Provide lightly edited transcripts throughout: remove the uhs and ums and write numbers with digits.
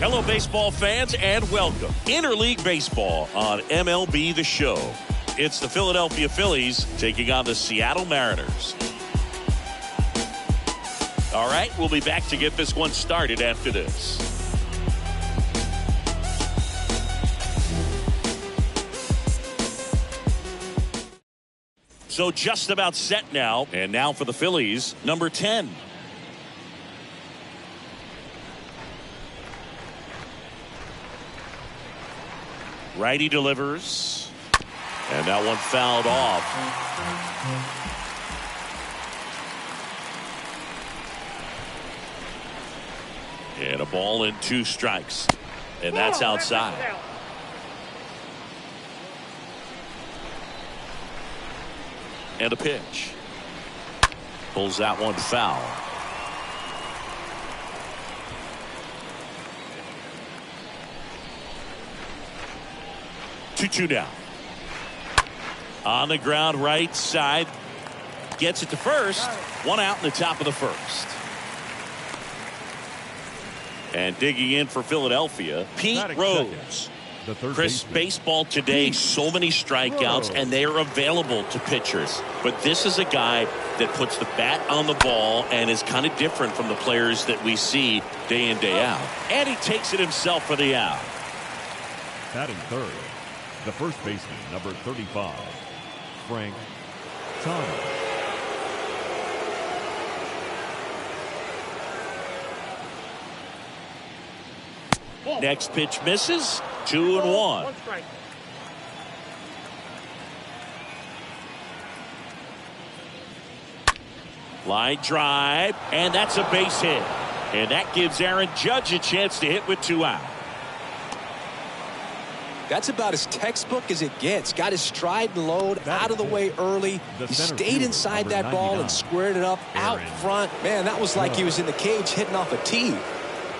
Hello, baseball fans, and welcome. Interleague Baseball on MLB The Show. It's the Philadelphia Phillies taking on the Seattle Mariners. All right, we'll be back to get this one started after this. So just about set now, and now for the Phillies, number 10. Righty delivers, and that one fouled off. And a ball and 2 strikes, and that's outside. And a pitch. Pulls that one foul. Two down. On the ground, right side. Gets it to first. 1 out in the top of the first. And digging in for Philadelphia, Pete Rose. Chris, baseball today, so many strikeouts, and they are available to pitchers. But this is a guy that puts the bat on the ball and is kind of different from the players that we see day in, day out. And he takes it himself for the out. Batting third, the first baseman, number 35, Frank Thomas. Next pitch misses. 2-1. Line drive, and that's a base hit. And that gives Aaron Judge a chance to hit with 2 out. That's about as textbook as it gets. Got his stride and load out of the way early. He stayed inside that ball and squared it up out front. Man, that was like he was in the cage hitting off a tee.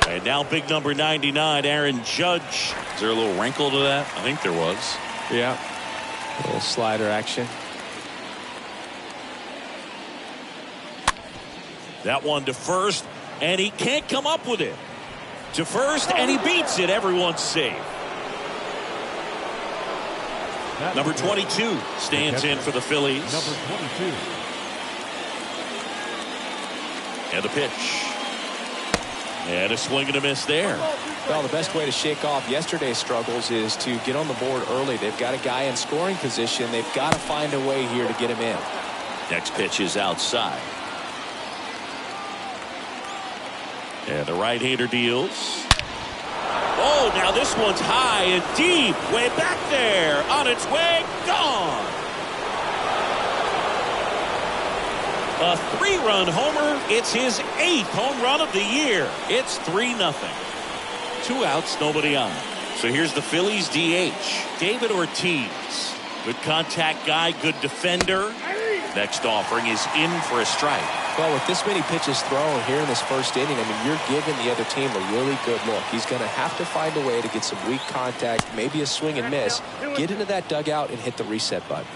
And now big number 99, Aaron Judge. Is there a little wrinkle to that? I think there was. Yeah. A little slider action. That one to first, and he can't come up with it. To first, and he beats it. Everyone's safe. Number 22 stands in for the Phillies. Number 22. And the pitch. And a swing and a miss there. Well, the best way to shake off yesterday's struggles is to get on the board early. They've got a guy in scoring position. They've got to find a way here to get him in. Next pitch is outside. And the right-hander deals. Oh, now this one's high and deep. Way back there. On its way. Gone. A 3-run homer. It's his 8th home run of the year. It's 3-0. 2 outs, nobody on. So here's the Phillies DH, David Ortiz. Good contact guy, good defender. Next offering is in for a strike. Well, with this many pitches thrown here in this first inning, I mean, you're giving the other team a really good look. He's going to have to find a way to get some weak contact, maybe a swing and miss, get into that dugout and hit the reset button.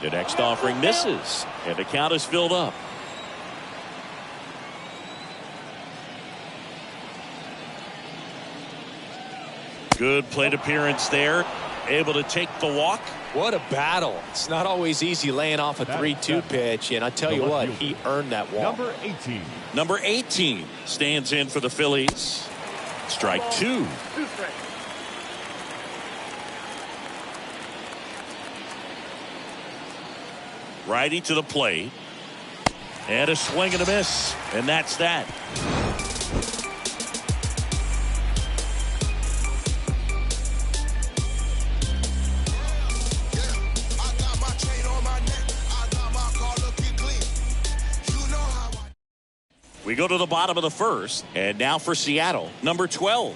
The next offering misses, and the count is filled up. Good plate appearance there. Able to take the walk. What a battle. It's not always easy laying off a 3-2 pitch, and I tell you what, he earned that walk. Number 18. Number 18 stands in for the Phillies. Strike 2. Righty to the plate. And a swing and a miss. And that's that. We go to the bottom of the first, and now for Seattle, number 12.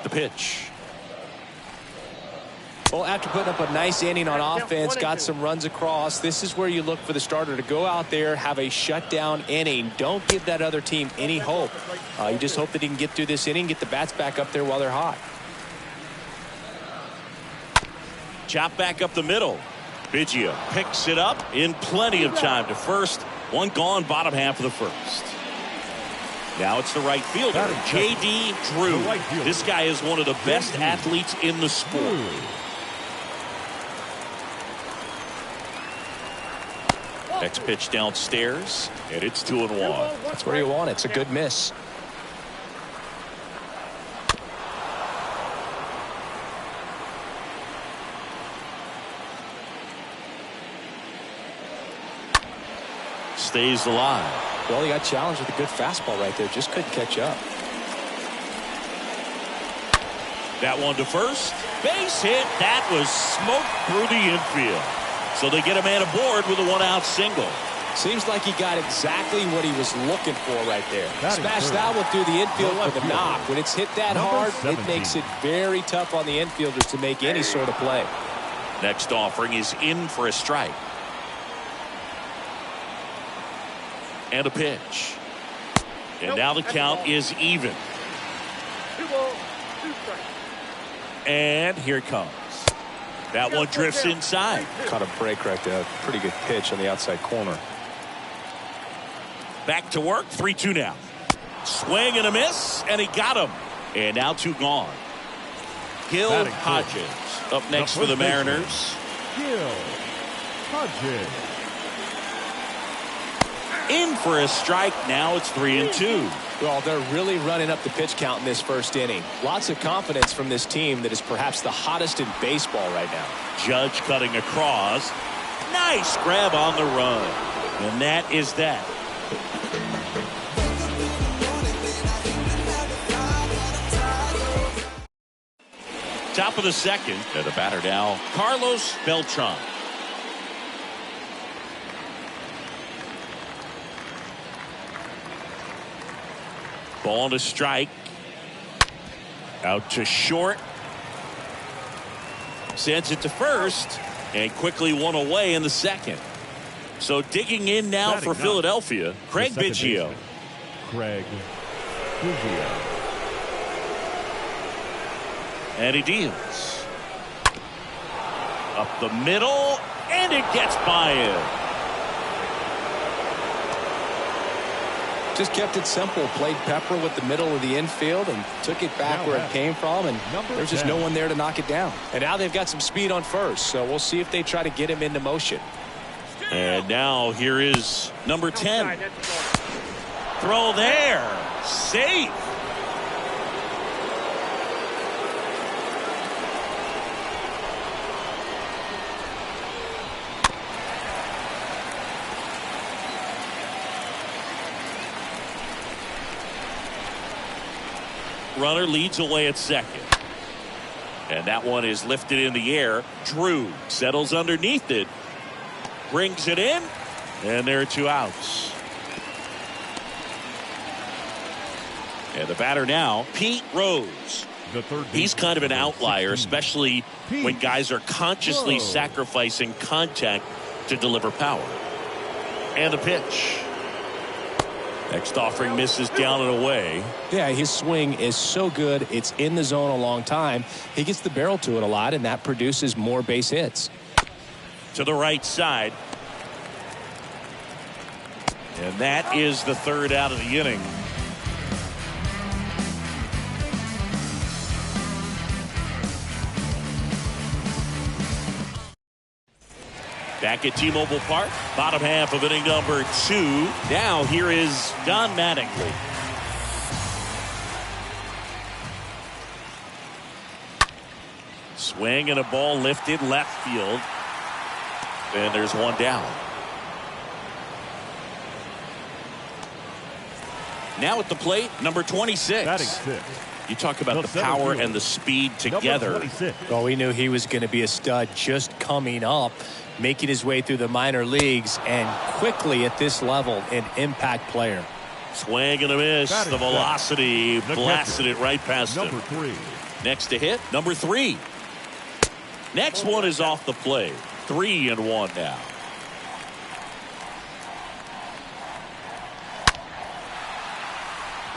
The pitch. Well, after putting up a nice inning on offense, got some runs across, this is where you look for the starter to go out there, have a shutdown inning. Don't give that other team any hope. You just hope that he can get through this inning, get the bats back up there while they're hot. Chop back up the middle. Biggio picks it up in plenty of time to first. One gone, bottom half of the first. Now it's the right fielder, J.D. Drew. This guy is one of the best athletes in the sport. Next pitch downstairs, and it's 2-1. That's where you want it. It's a good miss. Stays alive. Well, he got challenged with a good fastball right there. Just couldn't catch up. That one to first. Base hit. That was smoked through the infield. So they get a man aboard with a one-out single. Seems like he got exactly what he was looking for right there. Smash that one through the infield for the knock. When it's hit that hard, it makes it very tough on the infielders to make any sort of play. Next offering is in for a strike. And a pitch. And now the count is even. And here it comes. That one drifts inside. Caught a break right there. Pretty good pitch on the outside corner. Back to work. 3-2 now. Swing and a miss, and he got him. And now 2 gone. Gil Hodges up next for the Mariners. Gil Hodges. In for a strike. Now it's 3-2. Well, they're really running up the pitch count in this first inning. Lots of confidence from this team that is perhaps the hottest in baseball right now. Judge cutting across. Nice grab on the run. And that is that. Top of the second. To the batter now, Carlos Beltran. Ball to strike. Out to short. Sends it to first. And quickly one away in the second. So digging in now for Philadelphia, Craig Biggio. Craig Biggio. And he deals. Up the middle. And it gets by him. Just kept it simple. Played Pepper with the middle of the infield and took it back where it came from. And there's just no one there to knock it down. And now they've got some speed on first. So we'll see if they try to get him into motion. And now here is number 10. Throw there. Safe. Runner leads away at second. And that one is lifted in the air. Drew settles underneath it. Brings it in. And there are 2 outs. And the batter now, Pete Rose. He's kind of an outlier, especially when guys are consciously sacrificing contact to deliver power. And the pitch. Next offering misses down and away. Yeah, his swing is so good. It's in the zone a long time. He gets the barrel to it a lot, and that produces more base hits. To the right side. And that is the 3rd out of the inning. Back at T-Mobile Park, bottom half of inning number 2. Now here is Don Mattingly. Swing and a ball lifted left field. And there's one down. Now at the plate, number 26. You talk about the power and the speed together. Well, we knew he was going to be a stud just coming up. making his way through the minor leagues and quickly at this level an impact player. Swing and a miss. The velocity blasted it right past him. Number 3. Next to hit, number 3. Next one is off the plate. 3-1 now.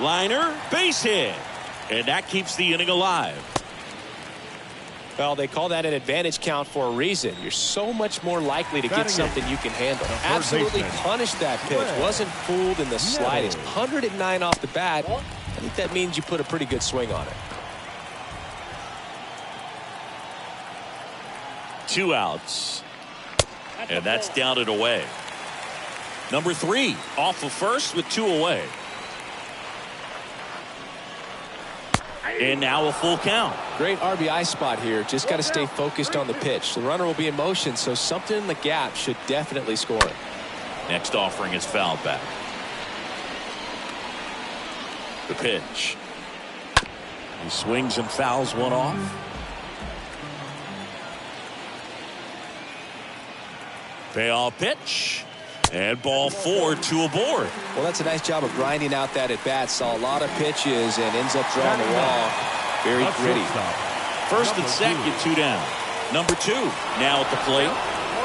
Liner, base hit. And that keeps the inning alive. Well, they call that an advantage count for a reason. You're so much more likely to get something you can handle. Absolutely punished that pitch. Wasn't fooled in the slightest. 109 off the bat. I think that means you put a pretty good swing on it. 2 outs. And that's down and away. Number 3 off of first with 2 away. And now a full count. Great RBI spot here. Just got to stay focused on the pitch. The runner will be in motion, so something in the gap should definitely score it. Next offering is fouled back. The pitch. He swings and fouls one off. Payoff pitch. And ball 4, 2 aboard. Well, that's a nice job of grinding out that at bat. Saw a lot of pitches and ends up drawing the wall. Very gritty. First and second, 2 down. Number 2 now at the plate.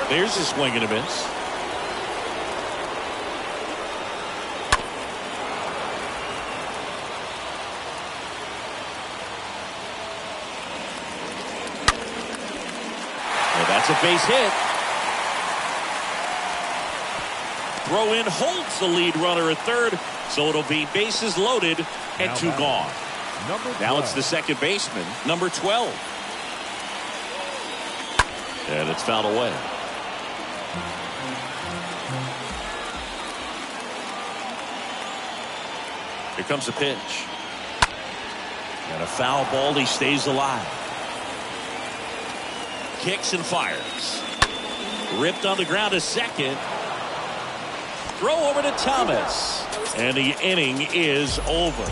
There's a swing and a miss. Well, that's a base hit. Throw in holds the lead runner at third, so it'll be bases loaded and 2 gone. Now it's the second baseman, number 12. And it's fouled away. Here comes the pitch. And a foul ball, he stays alive. Kicks and fires. Ripped on the ground to second. Throw over to Thomas. And the inning is over.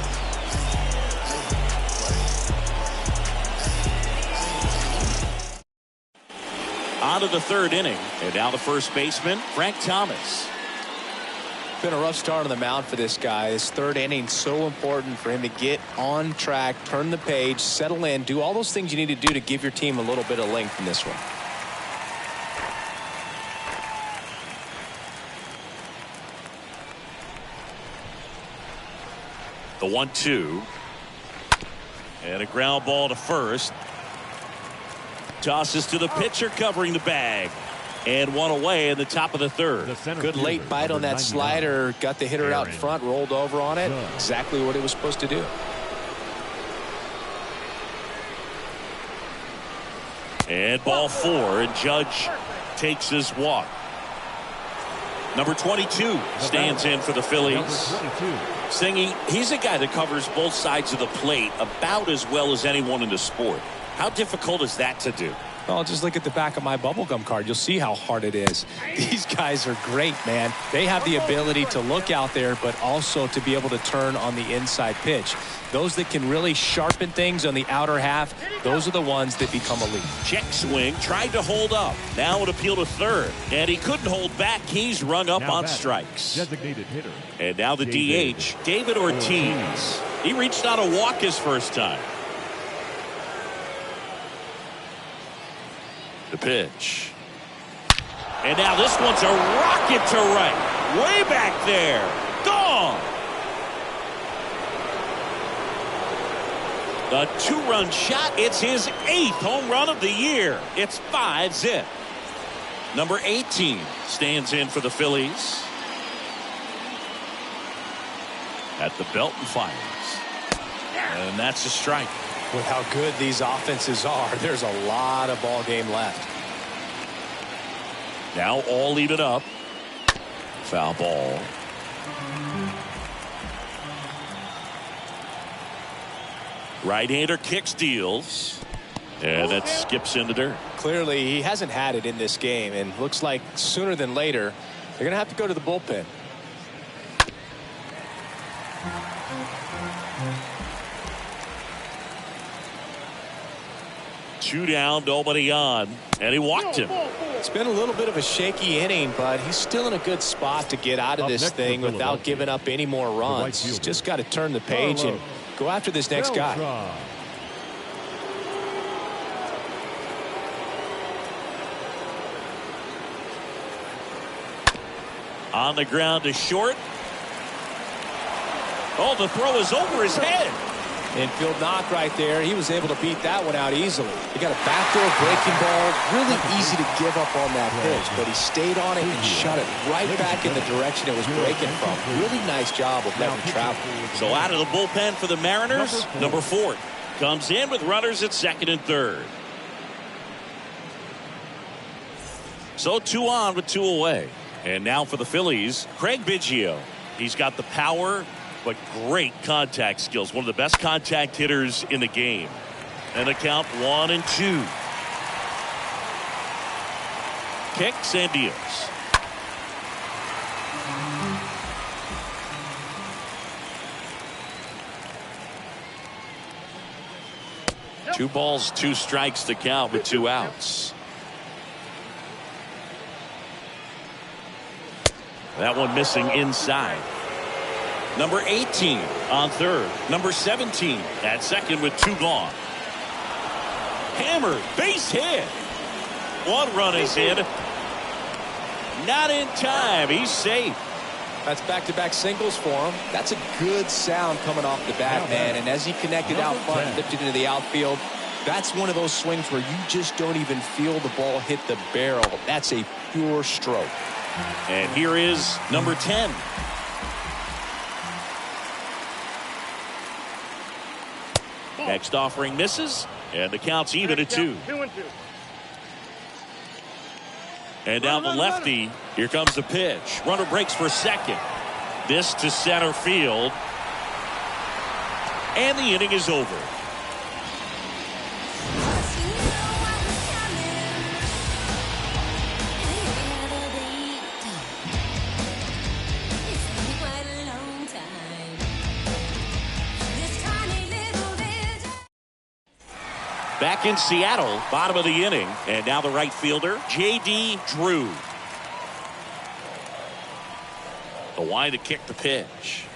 On to the third inning. And now the first baseman, Frank Thomas. Been a rough start on the mound for this guy. This third inning, so important for him to get on track, turn the page, settle in, do all those things you need to do to give your team a little bit of length in this one. The 1-2. And a ground ball to first. Tosses to the pitcher covering the bag. And one away in the top of the third. Good late bite on that slider. Got the hitter out in front, rolled over on it. Exactly what it was supposed to do. And ball 4. And Judge takes his walk. Number 22 stands in for the Phillies. Stingy, he's a guy that covers both sides of the plate about as well as anyone in the sport. How difficult is that to do? Well, just look at the back of my bubblegum card. You'll see how hard it is. These guys are great, man. They have the ability to look out there, but also to be able to turn on the inside pitch. Those that can really sharpen things on the outer half, those are the ones that become elite. Check swing, tried to hold up. Now an appeal to third. And he couldn't hold back. He's rung up on strikes. Designated hitter. And now the DH, David Ortiz. He reached out a walk his first time. The pitch. And now this one's a rocket to right. Way back there. Gone. The 2-run shot. It's his 8th home run of the year. It's 5-zip. Number 18 stands in for the Phillies. At the belt and fires. And that's a strike. With how good these offenses are, there's a lot of ball game left. Now all even up. Foul ball. Right-hander kicks, deals. And that skips in the dirt. Clearly, he hasn't had it in this game, and looks like sooner than later, they're going to have to go to the bullpen. 2 down, nobody on, and he walked him. It's been a little bit of a shaky inning, but he's still in a good spot to get out of this thing without giving up any more runs. He's just got to turn the page and go after this next guy. On the ground to short. Oh, the throw is over his head. Infield knock right there. He was able to beat that one out easily. He got a backdoor breaking ball. Really easy to give up on that pitch, but he stayed on it and shot it right back in the direction it was breaking from. Really nice job of letting it travel. So out of the bullpen for the Mariners, number 4 comes in with runners at second and third. So 2 on with 2 away. And now for the Phillies, Craig Biggio. He's got the power, but great contact skills. One of the best contact hitters in the game. And a count 1-2. Kicks and deals. Two balls, 2 strikes to count with 2 outs. That one missing inside. Number 18 on third. Number 17 at second with 2 gone. Hammered, base hit. 1 run is in. Not in time. He's safe. That's back-to-back singles for him. That's a good sound coming off the bat, man. And as he connected out front, lifted into the outfield, that's one of those swings where you just don't even feel the ball hit the barrel. That's a pure stroke. And here is number 10. Next offering misses, and the count's even at 2. And down the lefty, here comes the pitch. Runner breaks for second. This to center field. And the inning is over. Back in Seattle, bottom of the inning, and now the right fielder, J.D. Drew. The wide to kick the pitch.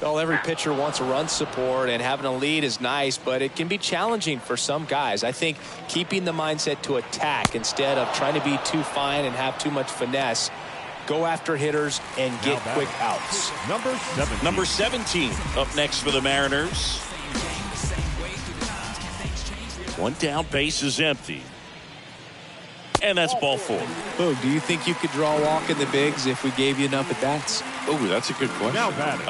Well, every pitcher wants a run support, and having a lead is nice, but it can be challenging for some guys. I think keeping the mindset to attack instead of trying to be too fine and have too much finesse. Go after hitters and get quick outs. Number 17 up next for the Mariners. 1 down, base is empty. And that's ball 4. Oh, do you think you could draw a walk in the bigs if we gave you enough at bats? Oh, that's a good question. Now batting,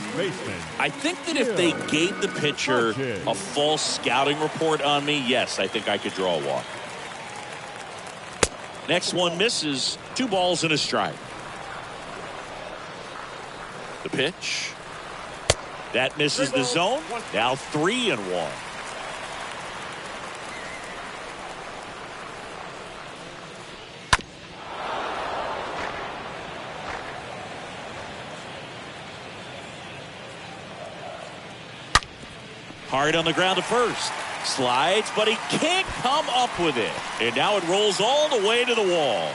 first baseman. I think that if they gave the pitcher a false scouting report on me, yes, I think I could draw a walk. Next one misses. 2 balls and a strike. The pitch. That misses the zone. Now 3-1. Hard on the ground to first. Slides, but he can't come up with it. And now it rolls all the way to the wall.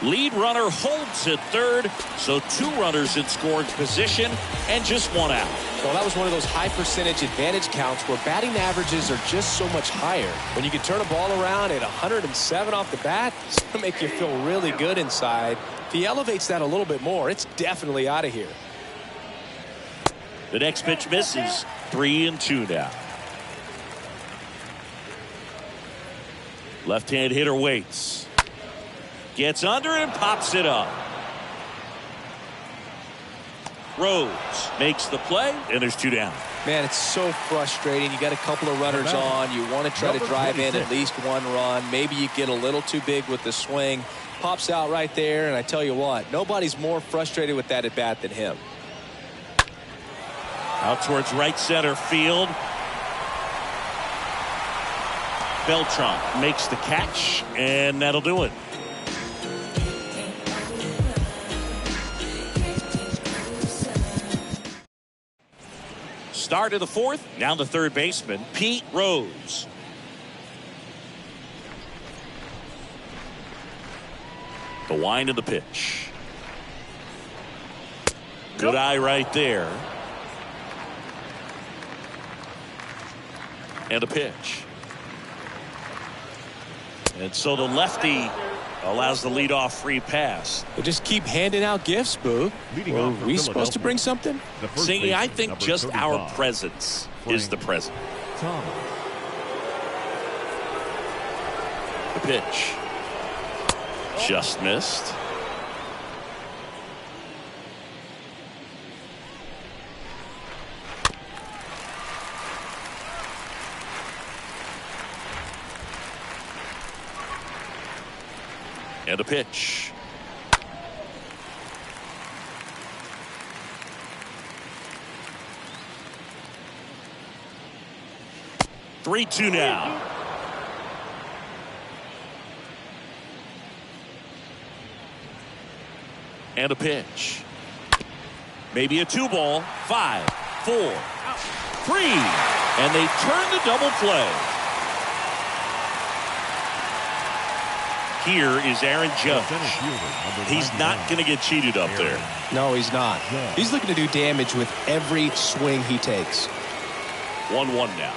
Lead runner holds at third, so 2 runners in scoring position and just 1 out. Well, that was one of those high percentage advantage counts where batting averages are just so much higher. When you can turn a ball around at 107 off the bat, it's going to make you feel really good inside. If he elevates that a little bit more, it's definitely out of here. The next pitch misses. 3-2 now. Left-hand hitter waits. Gets under and pops it up. Rhodes makes the play, and there's 2 down. Man, it's so frustrating. You got a couple of runners on. You want to try to drive in at least 1 run. Maybe you get a little too big with the swing. Pops out right there, and I tell you what, nobody's more frustrated with that at bat than him. Out towards right center field. Beltran makes the catch, and that'll do it. Start of the 4th. Now the third baseman, Pete Rose. The wind of the pitch. Good eye right there. And a pitch. And so the lefty allows the leadoff free pass. They just keep handing out gifts, Boo. Are we supposed to bring something? Singy, I think just our presence is the present. The pitch. Just missed. And a pitch. Three-two now. And a pitch. Maybe a 2-ball. 5, 4, 3. And they turn the double play. Here is Aaron Judge. He's not going to get cheated up there. No, he's not. He's looking to do damage with every swing he takes. 1-1 now.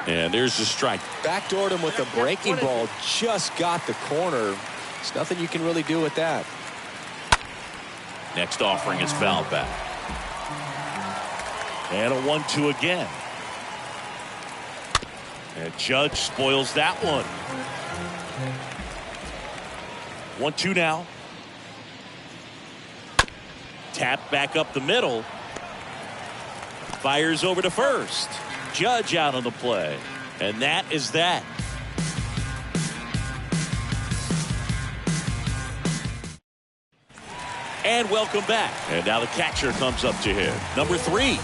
And there's the strike. Backdoored him with a breaking ball. Just got the corner. There's nothing you can really do with that. Next offering is fouled back. And a 1-2 again. And Judge spoils that one. 1-2 now. Tap back up the middle. Fires over to first. Judge out on the play. And that is that. And welcome back. And now the catcher comes up to him. Number 3.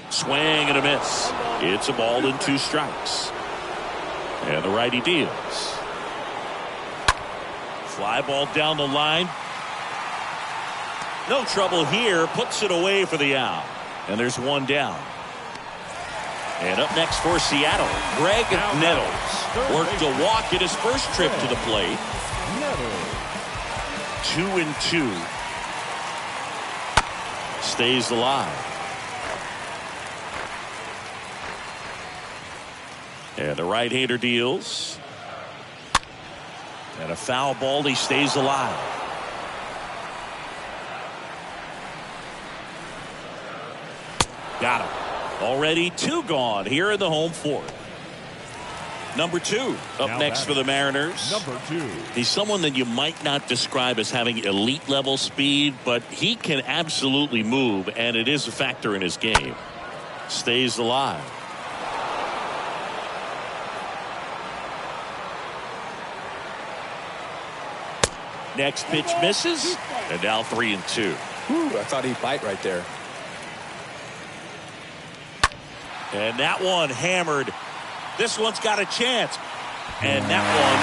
Swing and a miss. It's a ball and 2 strikes. And the righty deals. Fly ball down the line. No trouble here. Puts it away for the out. And there's 1 down. And up next for Seattle, Greg Nettles. Worked a walk in his first trip to the plate. 2-2. Stays alive. And the right-hander deals. And a foul ball. He stays alive. Got him. Already 2 gone here in the home 4th. Number 2 up next for the Mariners. Number 2. He's someone that you might not describe as having elite level speed, but he can absolutely move, and it is a factor in his game. Stays alive. Next pitch misses, and now 3-2. Ooh, I thought he'd bite right there. And that one hammered. This one's got a chance. And that one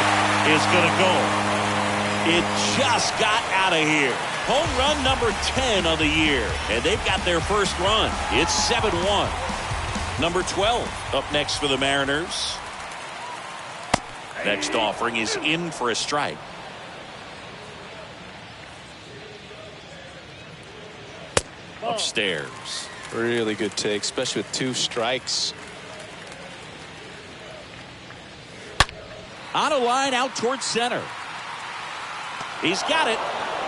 is going to go. It just got out of here. Home run number 10 of the year. And they've got their first run. It's 7-1. Number 12 up next for the Mariners. Next offering is in for a strike. Upstairs. Really good take, especially with 2 strikes. On a line out towards center. He's got it.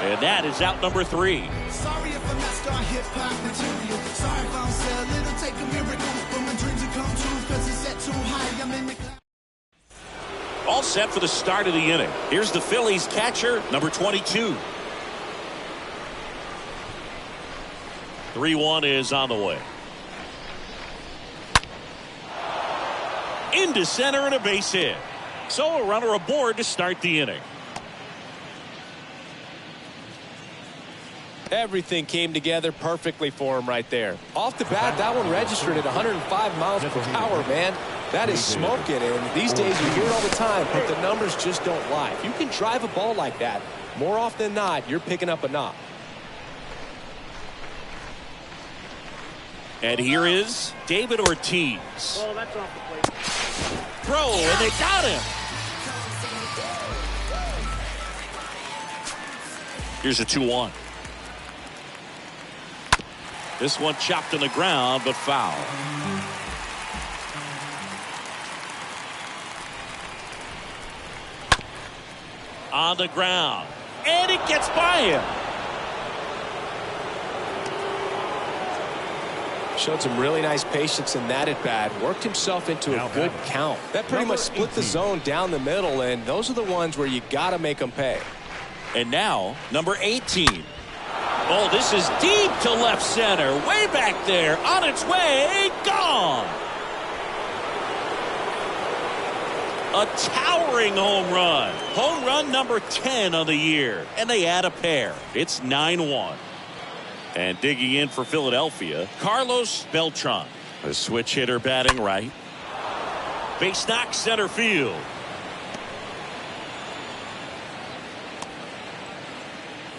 And that is out number 3. Sorry if I'm not star hip-hop material. Sorry if I'm so little. Take a miracle for my dreams to come true. Cause it's set too high. I'm in the cloud. All set for the start of the inning. Here's the Phillies catcher, number 22. 3-1 is on the way. Into center and a base hit. So a runner aboard to start the inning. Everything came together perfectly for him right there. Off the bat, that one registered at 105 miles per hour, man. That is smoking, and these days you hear it all the time, but the numbers just don't lie. If you can drive a ball like that, more often than not, you're picking up a knock. And here is David Ortiz. Oh, that's off the plate. Throw, and they got him. Here's a 2-1. This one chopped on the ground, but foul. On the ground, and it gets by him. Showed some really nice patience in that at bat. Worked himself into a good count. That pretty much split the zone down the middle, and those are the ones where you got to make them pay. And now, number 18. Oh, this is deep to left center. Way back there. On its way. Gone. A towering home run. Home run number 10 on the year. And they add a pair. It's 9-1. And digging in for Philadelphia, Carlos Beltran. A switch hitter batting right. Base knock center field.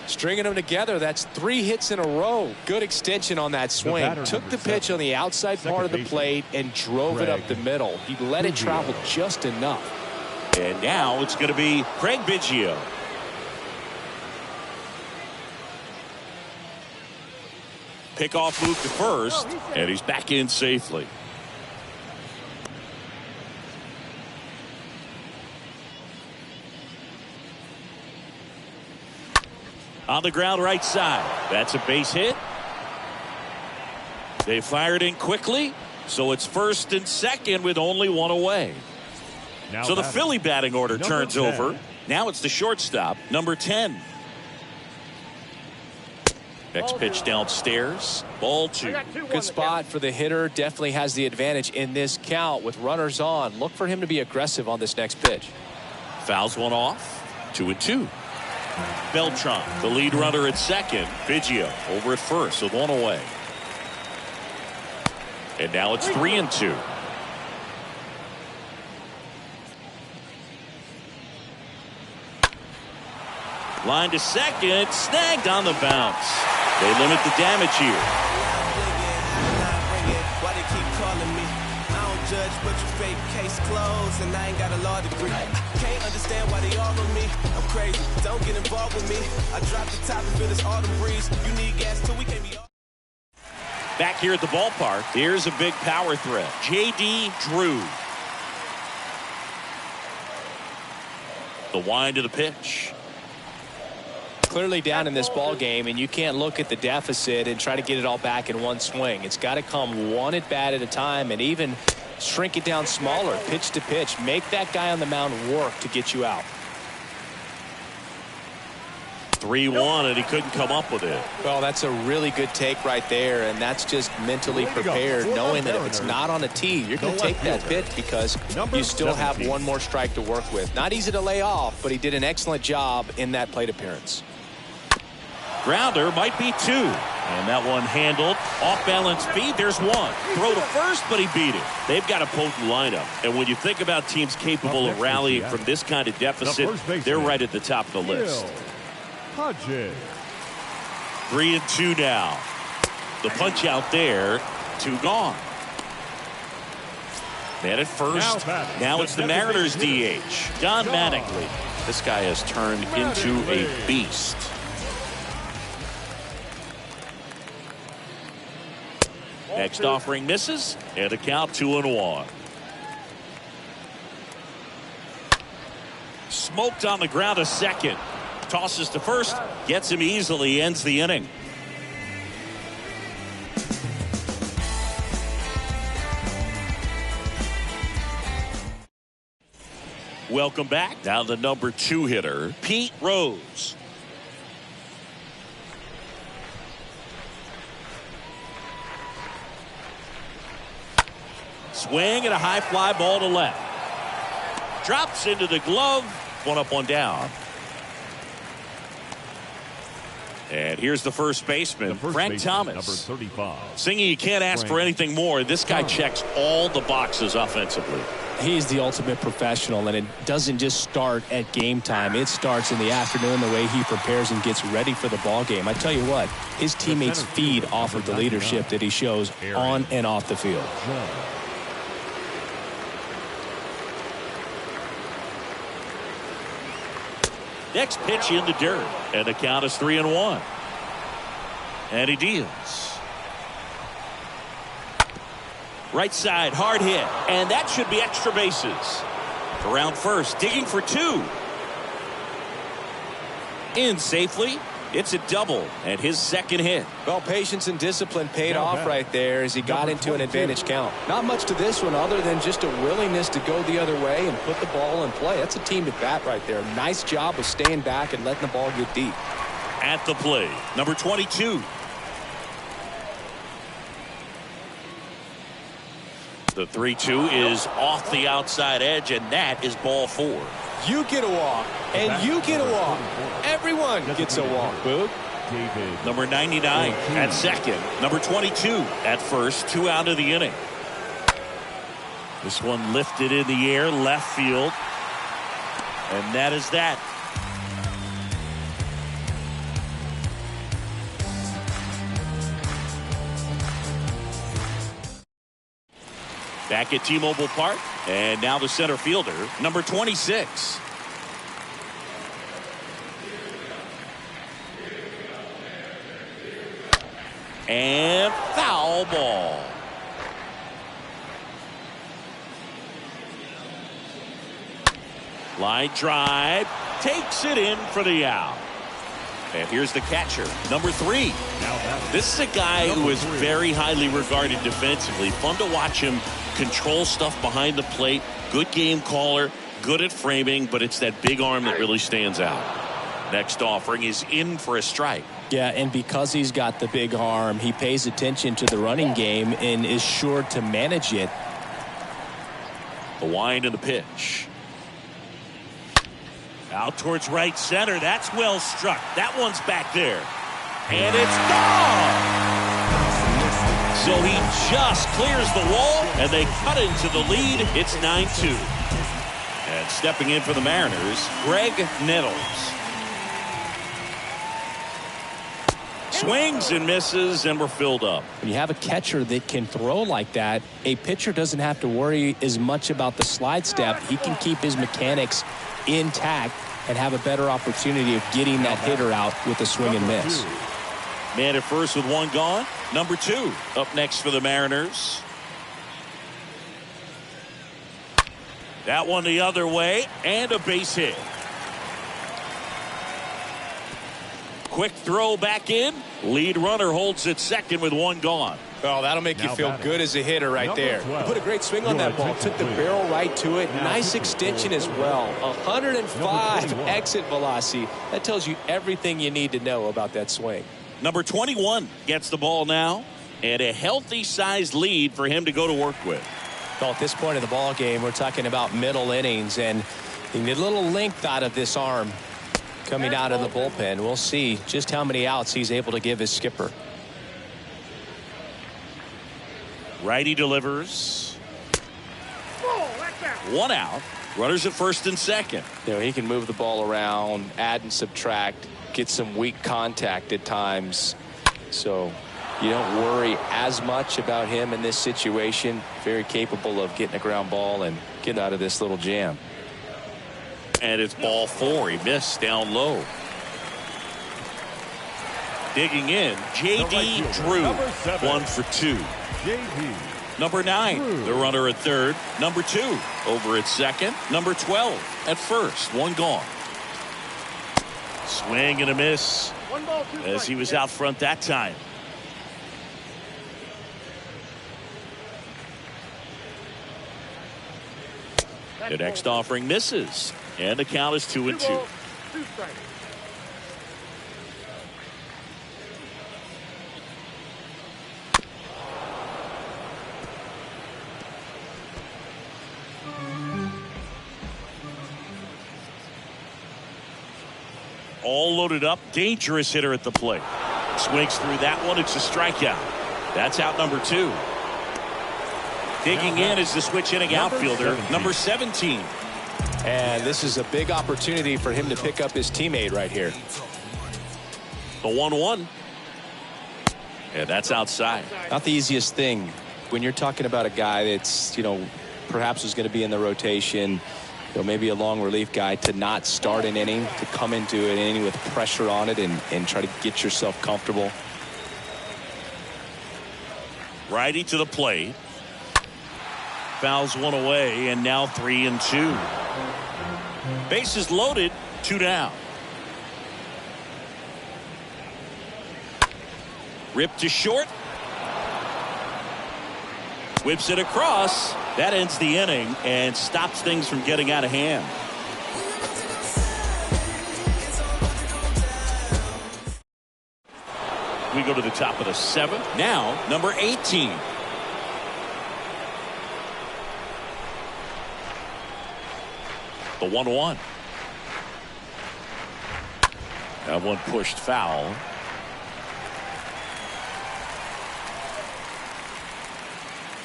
Stringing them together, that's 3 hits in a row. Good extension on that swing. Took the pitch on the outside part of the plate and drove it up the middle. He let it travel just enough. And now it's going to be Craig Biggio. Pickoff move to first, and he's back in safely. On the ground right side. That's a base hit. They fired in quickly, so it's first and second with only one away. So the Philly batting order turns over. Now it's the shortstop, number 10. Next pitch downstairs. Ball 2. Good spot for the hitter. Definitely has the advantage in this count with runners on. Look for him to be aggressive on this next pitch. Fouls one off. 2-2. Beltran, the lead runner at second. Biggio over at first with one away. And now it's 3-2. Line to second. Snagged on the bounce. They limit the damage here. Why they keep calling me? I don't judge, but you fake case closed, and I ain't got a law degree. Can't understand why they all on me. I'm crazy. Don't get involved with me. I dropped the top and feel this autumn breeze. You need gas too. We can't be. Back here at the ballpark, here's a big power threat. J.D. Drew. The wind of the pitch. Clearly down in this ball game, and you can't look at the deficit and try to get it all back in one swing. It's got to come one at bat at a time, and even shrink it down smaller, pitch to pitch. Make that guy on the mound work to get you out. 3-1, and he couldn't come up with it. Well, that's a really good take right there, and that's just mentally prepared, knowing that if it's not on a tee, you're going to take that pitch because you still have one more strike to work with. Not easy to lay off, but he did an excellent job in that plate appearance. Grounder might be 2. And that one handled. Off-balance feed, there's 1. Throw to first, but he beat it. They've got a potent lineup. And when you think about teams capable of rallying from this kind of deficit, they're right at the top of the list. 3-2 now. The punch out there. 2 gone. Man at first. Now it's the Mariners DH. Don Mattingly. This guy has turned into a beast. Next offering misses, and a count 2-1. Smoked on the ground a second. Tosses to first, gets him easily, ends the inning. Welcome back. Now the number 2 hitter, Pete Rose. Swing and a high fly ball to left. Drops into the glove. 1 up, 1 down. And here's the first baseman, Frank Thomas. Number 35. Singing, you can't ask for anything more. This guy checks all the boxes offensively. He's the ultimate professional, and it doesn't just start at game time. It starts in the afternoon, the way he prepares and gets ready for the ball game. I tell you what, his teammates feed off of the leadership that he shows on and off the field. Next pitch in the dirt, and the count is 3-1. And he deals. Right side, hard hit, and that should be extra bases. Around first, digging for 2. In safely. It's a double and his second hit. Well, patience and discipline paid off right there as he got into an advantage count. Not much to this one other than just a willingness to go the other way and put the ball in play. That's a team at bat right there. Nice job of staying back and letting the ball get deep. At the plate, number 22. The 3-2 is off the outside edge, and that is ball 4. You get a walk, and you get a walk. Everyone gets a walk, Boog. Number 99 at second. Number 22 at first. 2 out of the inning. This one lifted in the air, left field. And that is that. Back at T-Mobile Park, and now the center fielder, number 26. And foul ball. Line drive, takes it in for the out. And here's the catcher, number 3. This is a guy who is very highly regarded defensively. Fun to watch him control stuff behind the plate. Good game caller, good at framing, but it's that big arm that really stands out. Next offering is in for a strike. Yeah, and because he's got the big arm, he pays attention to the running game and is sure to manage it. The wind and the pitch. Out towards right center. That's well struck. That one's back there. And it's gone! So he just clears the wall, and they cut into the lead. It's 9-2. And stepping in for the Mariners, Greg Nettles. Swings and misses, and we're filled up. When you have a catcher that can throw like that, a pitcher doesn't have to worry as much about the slide step. He can keep his mechanics intact and have a better opportunity of getting that hitter out with a swing and miss. Man at first with 1 gone. Number 2 up next for the Mariners. That one the other way, and a base hit. Quick throw back in. Lead runner holds at second with 1 gone. Oh, that'll make you feel good as a hitter right there. Put a great swing on that ball. Took the barrel right to it. Nice extension as well. 105 exit velocity. That tells you everything you need to know about that swing. Number 21 gets the ball now, and a healthy sized lead for him to go to work with. Well, at this point in the ball game, we're talking about middle innings, and you need a little length out of this arm coming out of the bullpen. We'll see just how many outs he's able to give his skipper. Righty delivers. 1 out. Runners at first and second. You know, he can move the ball around, add and subtract, get some weak contact at times. So you don't worry as much about him in this situation. Very capable of getting a ground ball and getting out of this little jam. And it's ball 4. He missed down low. Digging in, J.D. Drew, 1 for 2. Number 9, the runner at third. Number 2, over at second. Number 12 at first. 1 gone. Swing and a miss as he was out front that time. The next offering misses, and the count is 2-2. all loaded up. Dangerous hitter at the plate. Swings through that one. It's a strikeout. That's out number 2. Digging in is the switch hitting outfielder, number 17. And this is a big opportunity for him to pick up his teammate right here. The 1-1. And that's outside. Not the easiest thing when you're talking about a guy that's, perhaps is going to be in the rotation, maybe a long relief guy, to not start an inning, to come into an inning with pressure on it and try to get yourself comfortable. Righty to the plate. Fouls one away, and now 3-2. Bases loaded, 2 down. Ripped to short. Whips it across. That ends the inning and stops things from getting out of hand. We go to the top of the 7th. Now, number 18. The 1-1. That one pushed foul.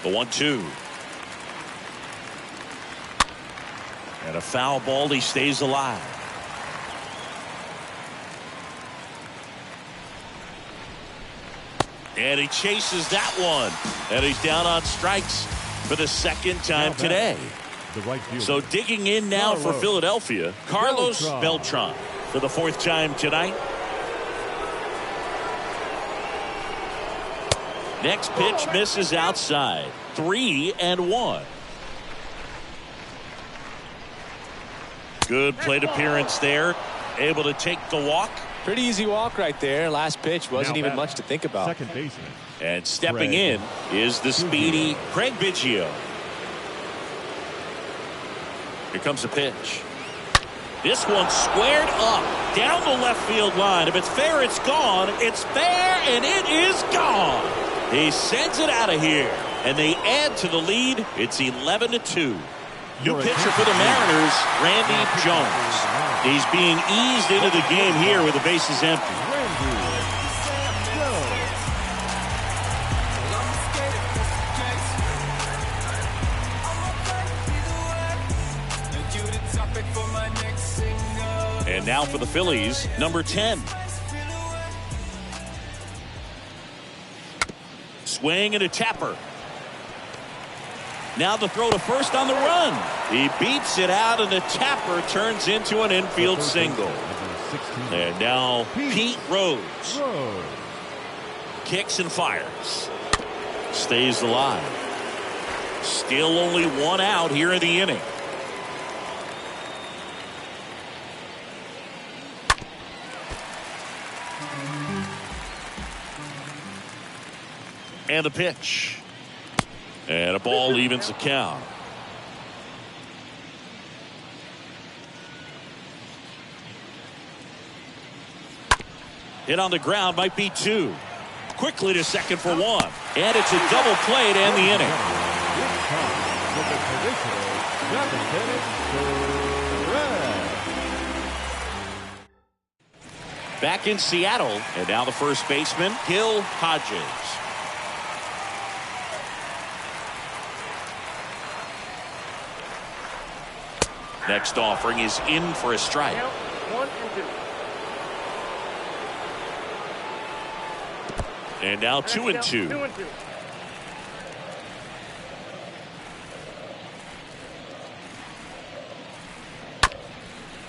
The 1-2. And a foul ball. He stays alive. And he chases that one. And he's down on strikes for the 2nd time today. So digging in now for Philadelphia, Carlos Beltran for the 4th time tonight. Next pitch misses outside. 3-1. Good plate appearance there. Able to take the walk. Pretty easy walk right there. Last pitch wasn't even much to think about. Second baseman. And stepping in is the speedy Craig Biggio. Here comes the pitch. This one squared up down the left field line. If it's fair, it's gone. It's fair, and it is gone. He sends it out of here, and they add to the lead. It's 11-2. New pitcher for the Mariners, Randy Jones. He's being eased into the game here with the bases empty. And now for the Phillies, number 10. Swing and a tapper. Now the throw to first on the run. He beats it out, and the tapper turns into an infield single. And now Pete Rose. Kicks and fires. Stays alive. Still only 1 out here in the inning. And a pitch. And a ball evens the count. Hit on the ground, might be 2. Quickly to second for 1. And it's a double play to end the inning. Back in Seattle, and now the first baseman, Gil Hodges. Next offering is in for a strike. 1 and 2. And now 2-2. 2-2.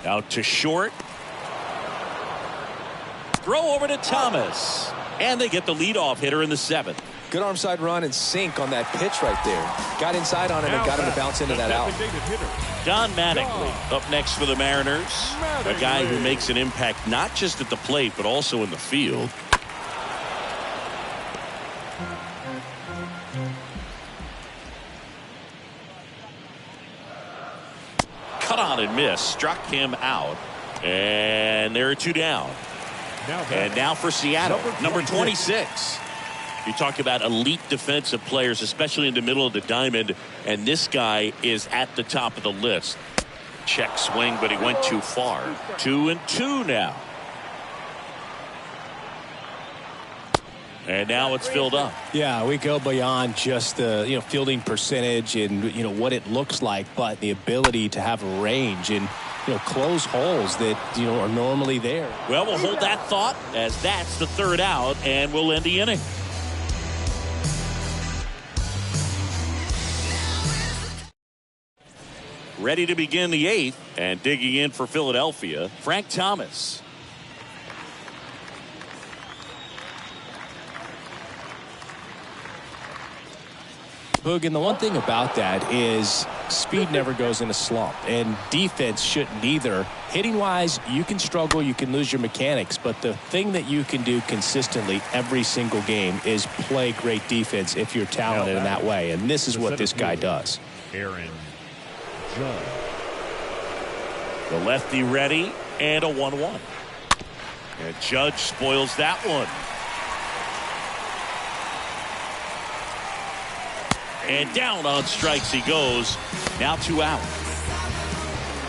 Out to short. Throw over to Thomas. And they get the leadoff hitter in the 7th. Good arm side run and sink on that pitch right there. Got inside on him and got him to bounce into that out. Don Mattingly up next for the Mariners. A guy who makes an impact not just at the plate but also in the field. Cut on and miss. Struck him out. And there are 2 down. And now for Seattle, number 26. You talk about elite defensive players, especially in the middle of the diamond, and this guy is at the top of the list. Check swing, but he went too far. 2-2 now. And now it's filled up. Yeah, we go beyond just the fielding percentage and what it looks like, but the ability to have a range and close holes that are normally there. Well, we'll hold that thought as that's the third out, and we'll end the inning. Ready to begin the eighth, and digging in for Philadelphia, Frank Thomas. Boog, and the one thing about that is speed never goes in a slump, and defense shouldn't either. Hitting-wise, you can struggle, you can lose your mechanics, but the thing that you can do consistently every single game is play great defense if you're talented in that way, and this is what this guy does. Aaron Judge. The lefty ready, and a 1-1. And Judge spoils that one. And down on strikes he goes. Now 2 out.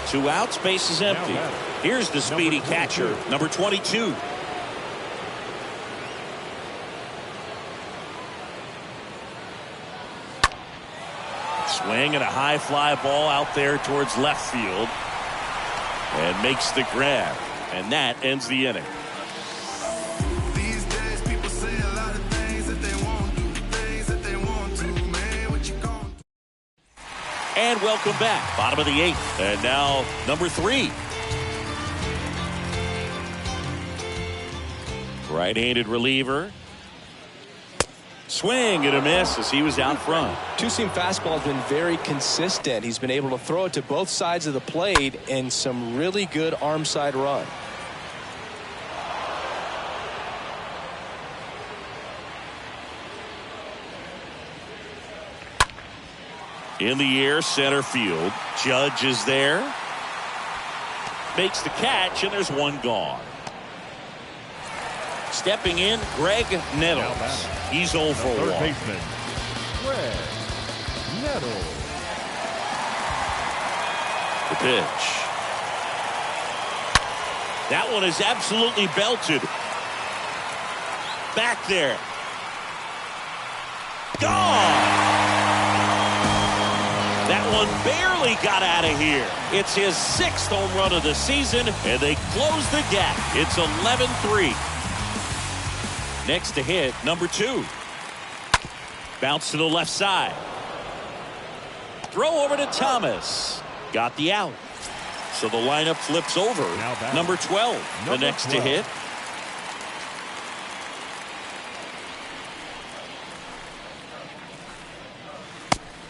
2 outs, base is empty. Here's the speedy catcher, number 22. Swing and a high fly ball out there towards left field. And makes the grab. And that ends the inning. And welcome back. Bottom of the eighth. And now number 3. Right-handed reliever. Swing and a miss as he was out front. Two-seam fastball has been very consistent. He's been able to throw it to both sides of the plate and some really good arm side run. In the air, center field. Judge is there. Makes the catch, and there's one gone. Stepping in, Greg Nettles. He's 0 for 1. Third baseman, Greg Nettles. The pitch. That one is absolutely belted. Back there. Gone! That one barely got out of here. It's his 6th home run of the season, and they close the gap. It's 11-3. Next to hit, number 2. Bounce to the left side. Throw over to Thomas. Got the out. So the lineup flips over. Number 12, the next to hit.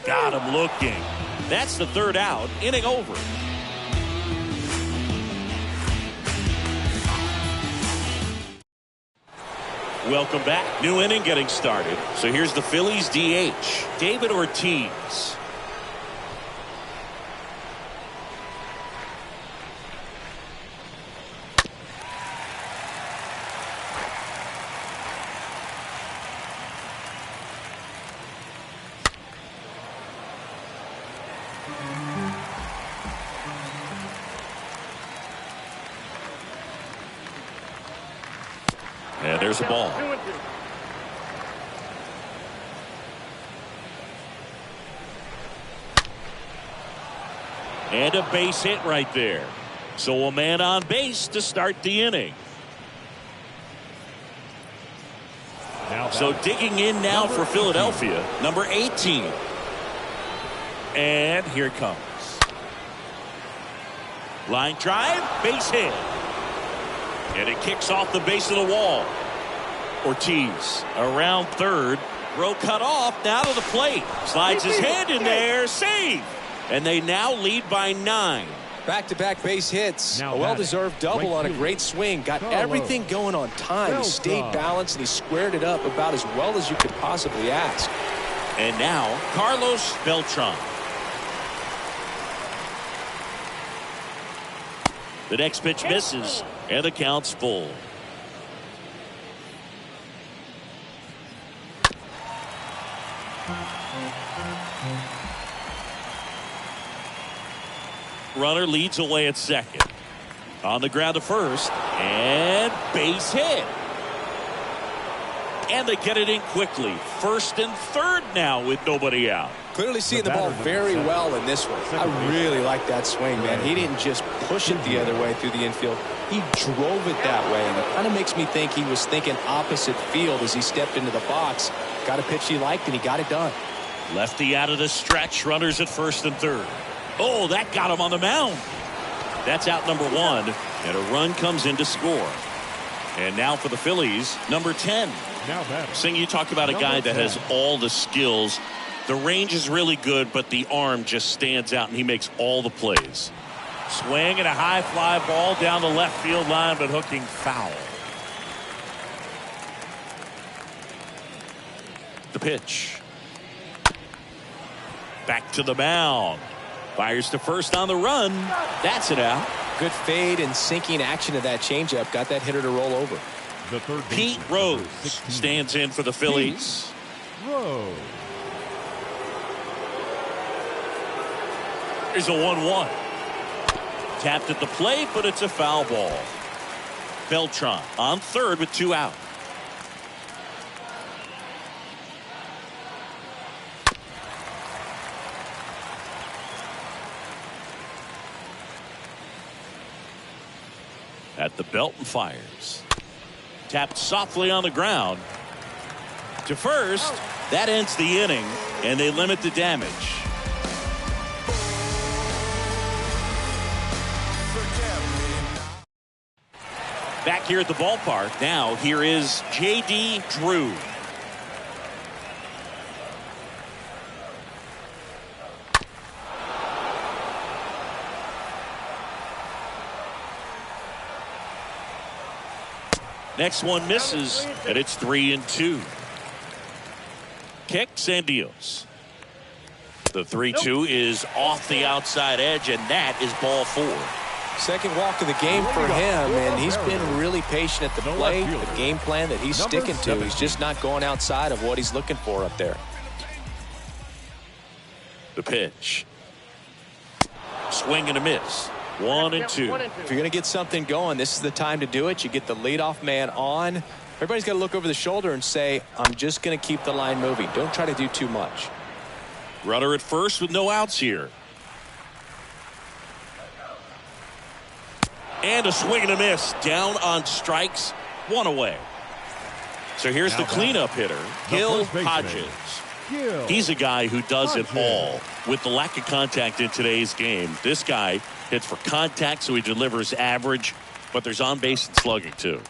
Got him looking. That's the third out. Inning over. Welcome back. New inning getting started. So here's the Phillies DH, David Ortiz. And there's the ball. And a base hit right there. So a man on base to start the inning. So digging in now for Philadelphia, number 18. And here it comes. Line drive, base hit. And it kicks off the base of the wall. Ortiz around third. Row cut off, now to the plate. Slides his hand in there, save. And they now lead by 9. Back-to-back base hits. A well-deserved double on a great swing. Got everything going on time. He stayed balanced and he squared it up about as well as you could possibly ask. And now Carlos Beltran. The next pitch misses, and the count's full. Runner leads away at second. On the ground to first, and base hit. And they get it in quickly. First and third now with nobody out. Clearly seeing the ball very well in this one. I really like that swing, man. He didn't just push it the other way through the infield. He drove it that way. And it kind of makes me think he was thinking opposite field as he stepped into the box. Got a pitch he liked, and he got it done. Lefty out of the stretch. Runners at first and third. Oh, that got him on the mound. That's out number one. And a run comes in to score. And now for the Phillies, number 10. Now batting. Sing, you talk about a guy that has all the skills. The range is really good, but the arm just stands out, and he makes all the plays. Swing and a high fly ball down the left field line, but hooking foul. The pitch. Back to the mound. Fires to first on the run. That's it out. Good fade and sinking action of that changeup. Got that hitter to roll over. The third Pete Rose stands in for the Phillies. Rose. Here's a 1-1. Tapped at the plate, but it's a foul ball. Beltran on third with 2 out. At the belt and fires. Tapped softly on the ground. To first. That ends the inning, and they limit the damage. Back here at the ballpark. Now here is J.D. Drew. Next one misses, and it's 3-2. Kicks and deals. The 3-2 is off the outside edge, and that is ball 4. Second walk of the game for him, and he's been really patient at the plate. The game plan that he's sticking to, he's just not going outside of what he's looking for up there. The pitch. Swing and a miss. 1-2. If you're going to get something going, this is the time to do it. You get the leadoff man on. Everybody's got to look over the shoulder and say, I'm just going to keep the line moving. Don't try to do too much. Runner at first with no outs here. And a swing and a miss. Down on strikes. 1 away. So here's the cleanup hitter, Gil Hodges. He's a guy who does it all. With the lack of contact in today's game, this guy hits for contact, so he delivers average, but there's on base and slugging too.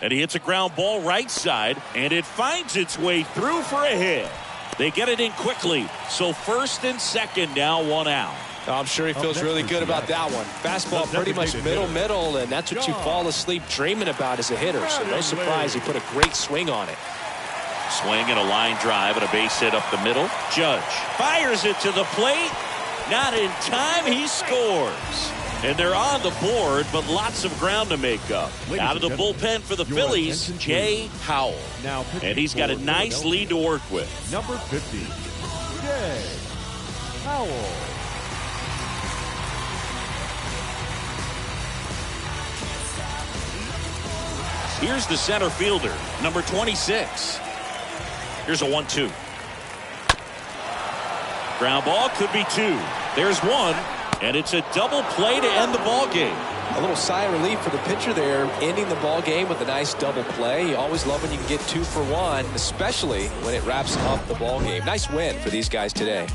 And he hits a ground ball right side, and it finds its way through for a hit. They get it in quickly, so first and second, now 1 out. I'm sure he feels really good about that one. Fastball pretty much middle, and that's what you fall asleep dreaming about as a hitter. So no surprise he put a great swing on it. Swing and a line drive and a base hit up the middle. Judge fires it to the plate. Not in time. He scores. And they're on the board, but lots of ground to make up. Out of the bullpen for the Phillies, Jay Howell. And he's got a nice lead to work with. Number 50, Jay Howell. Here's the center fielder, number 26. Here's a 1-2. Ground ball could be 2. There's 1, and it's a double play to end the ball game. A little sigh of relief for the pitcher there, ending the ball game with a nice double play. You always love when you can get 2 for 1, especially when it wraps up the ball game. Nice win for these guys today.